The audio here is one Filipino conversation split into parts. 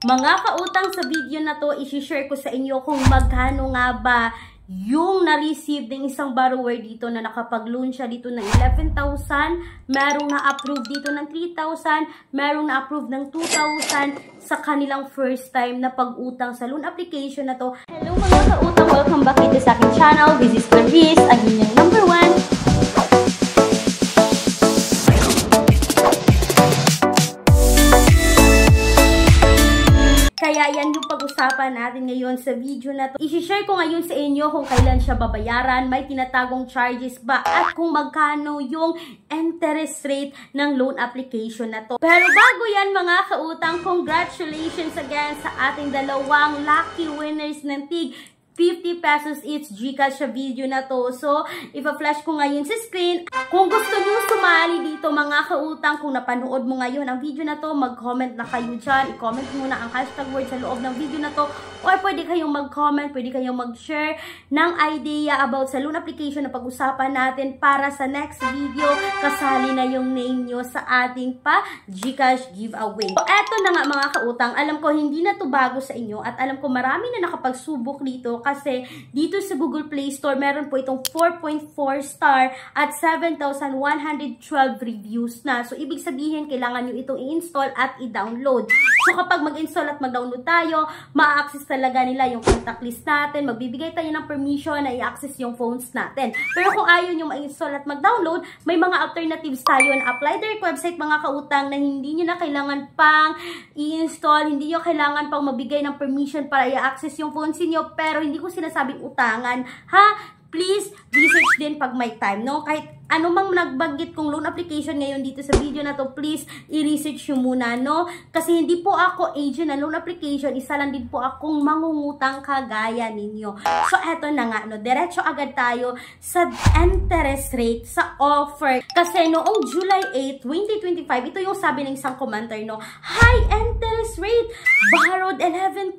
Mga kautang, sa video na to, isi-share ko sa inyo kung magkano nga ba yung na-receive ng isang borrower dito na nakapag-loan siya dito ng 11,000, merong na-approve dito ng 3,000, merong na-approve ng 2,000 sa kanilang first time na pag-utang sa loan application na to. Hello mga kautang, welcome back dito sa aking channel. This is Clarice, ang inyong number 1. Kaya yan yung pag-usapan natin ngayon sa video na to. I-share ko ngayon sa inyo kung kailan siya babayaran, may tinatagong charges ba, at kung magkano yung interest rate ng loan application na to. Pero bago yan mga kautang, congratulations again sa ating dalawang lucky winners ng TIG 50 pesos each GCash sa video na to. So, ipa-flash ko ngayon sa screen. Kung gusto nyo sumali dito mga kautang, kung napanood mo ngayon ang video na to, mag-comment na kayo dyan. I-comment mo na ang hashtag word sa loob ng video na to. Or pwede kayong mag-comment, pwede kayong mag-share ng idea about sa loan application na pag-usapan natin para sa next video. Kasali na yung name nyo sa ating pa GCash giveaway. So, eto na nga mga kautang. Alam ko hindi na to bago sa inyo at alam ko marami na nakapagsubok dito kasi dito sa Google Play Store, meron po itong 4.4 star at 7,112 reviews na. So, ibig sabihin, kailangan nyo itong i-install at i-download. So, kapag mag-install at mag-download tayo, ma-access talaga nila yung contact list natin. Magbibigay tayo ng permission na i-access yung phones natin. Pero kung ayaw nyo ma-install at mag-download, may mga alternatives tayo na apply direct website mga kautang na hindi nyo na kailangan pang i-install, hindi nyo kailangan pang mabigay ng permission para i-access yung phones niyo, pero hindi ko sinasabing utangan, ha? Please, research din pag may time, no? Kahit anumang nagbanggit kong loan application ngayon dito sa video na to, please, i-research nyo muna, no? Kasi hindi po ako agent na loan application, isa lang din po akong mangungutang kagaya ninyo. So, eto na nga, no? Diretso agad tayo sa interest rate, sa offer. Kasi noong July 8, 2025, ito yung sabi ng isang commenter, no? High interest rate, borrowed 11,000,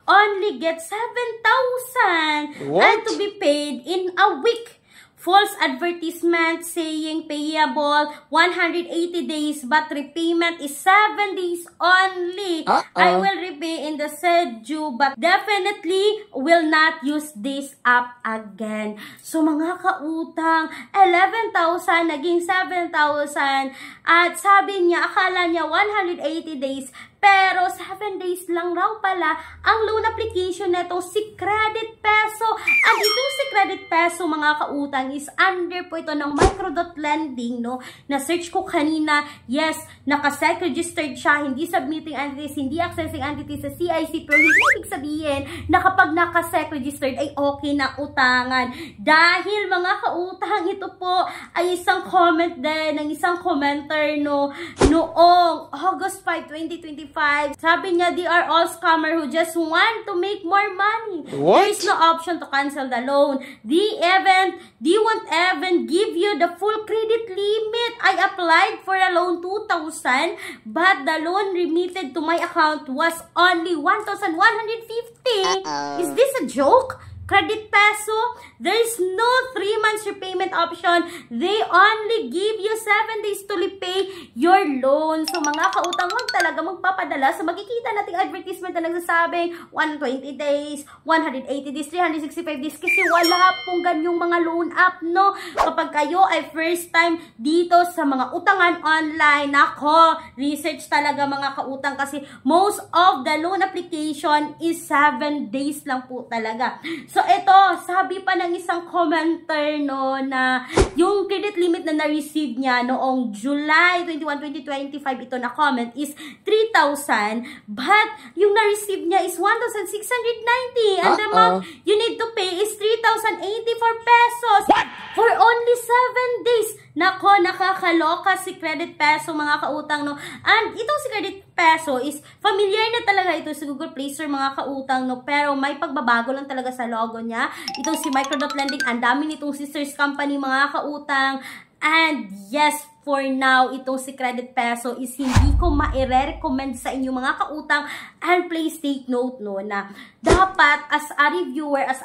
only get 7,000 and to be paid in a week. False advertisement saying payable 180 days but repayment is 7 days only. I will repay in the said due but definitely will not use this app again. So mga kautang, 11,000 naging 7,000 at sabi niya, akala niya 180 days pero 7 days lang raw pala ang loan application netong si Credit Peso. At itong si Credit Peso mga kautang is under po ito ng Micro.Lending, no? Na-search ko kanina, yes, naka-SEC registered siya, hindi submitting entities, hindi accessing entities sa CIC, pero hindi ibig sabihin na kapag naka-SEC registered ay okay na utangan. Dahil mga kautang, ito po ay isang comment din ng isang commenter, no? Noong August 5, 2025, sabi niya, they are all scammer who just want to make more money. What? There is no option to cancel the loan. They won't even give you the full credit limit. I applied for a loan 2,000, but the loan remitted to my account was only 1,150. Is this a joke? Credit Peso, there is no 3 months repayment option. They only give you 7 days to repay your loan. So mga kautang, huwag talaga magpapadala. So makikita nating advertisement na nagsasabing 120 days, 180 days, 365 days. Kasi wala pong ganyong mga loan app, no? Kapag kayo ay first time dito sa mga utangan online, ako, research talaga mga kautang kasi most of the loan application is 7 days lang po talaga. So, ito, sabi pa ng isang commenter, no, na yung credit limit na na-receive niya noong July 21, 2025, ito na comment, is 3,000, but yung na-receive niya is 1,690, and the amount you need to pay is 3,084 pesos for only 7 days. Nako, nakakaloka si Credit Peso mga kautang, no? And itong si Credit Peso is familiar na talaga ito sa Google Play Store mga kautang, no? Pero may pagbabago lang talaga sa logo niya. Itong si Micro.Lending, ang dami nitong sisters company mga kautang. And yes, for now, itong si Credit Peso is hindi ko ma-recommend sa inyo mga kautang, and please take note no na dapat as a reviewer, as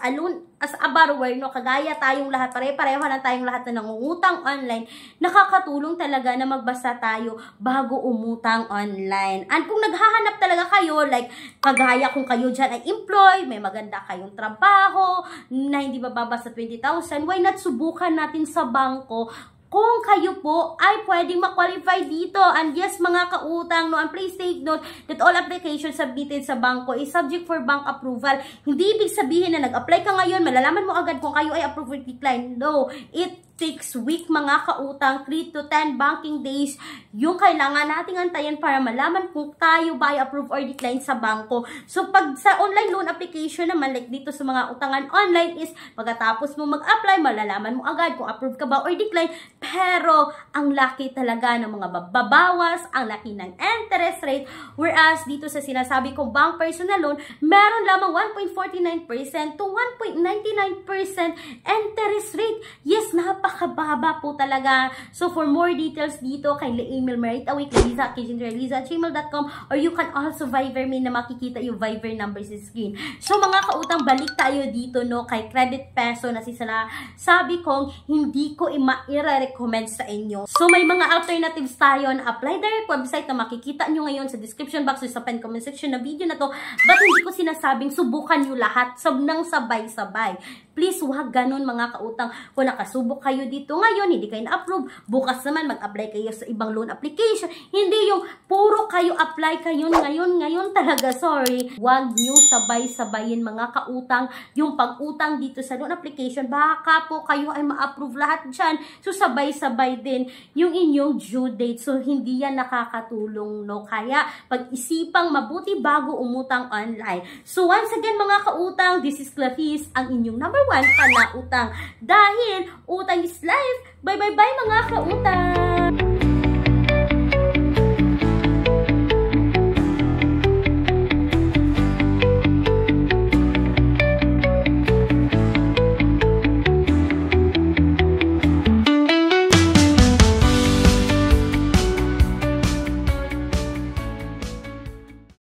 a borrower, no, kagaya tayong lahat, pare-pareho na tayong lahat na nangungutang online, nakakatulong talaga na magbasa tayo bago umutang online. And kung naghahanap talaga kayo, like kagaya kung kayo dyan ay employed, may maganda kayong trabaho na hindi bababa sa 20,000, why not subukan natin sa bangko kung kayo po ay pwedeng ma-qualify dito. And yes, mga kautang, no, and please take note that all applications submitted sa bangko is subject for bank approval. Hindi ibig sabihin na nag-apply ka ngayon, malalaman mo agad kung kayo ay approve or decline. No, it takes week, mga kautang, 3 to 10 banking days yung kailangan nating antayin para malaman kung tayo ba ay approve or decline sa bangko. So, pag sa online loan application naman, like dito sa mga utangan online is, pagkatapos mo mag-apply, malalaman mo agad kung approve ka ba or decline. Pero, ang laki talaga ng mga babawas, ang laki ng interest rate, whereas dito sa sinasabi kong bank personal loan, meron lamang 1.49% to 1.99% interest rate. Yes, napakababa po talaga. So, for more details dito, kindly email me right away kay liza@gmail.com, or you can also Viber me na makikita yung Viber number sa screen. So, mga kautang, balik tayo dito, no, kay Credit Peso na sabi kong hindi ko i-recommend sa inyo. So, may mga alternatives tayo na apply direct website na makikita nyo ngayon sa description box or sa pen comment section na video na to. But hindi ko sinasabing subukan nyo lahat ng sabay-sabay. Please, huwag ganun, mga kautang. Kung nakasubok kayo dito ngayon, hindi kayo na-approve, bukas naman mag-apply kayo sa ibang loan application. Hindi yung puro kayo apply kayo ngayon talaga, sorry. Huwag nyo sabay-sabayin, mga kautang, yung pag-utang dito sa loan application. Baka po kayo ay ma-approve lahat dyan. So, sabay-sabay din yung inyong due date. So, hindi yan nakakatulong, no? Kaya, pag-isipang mabuti bago umutang online. So, once again, mga kautang, this is Clarice, ang inyong number 1 panautang. Dahil, utang is life. Bye-bye-bye, mga kautang!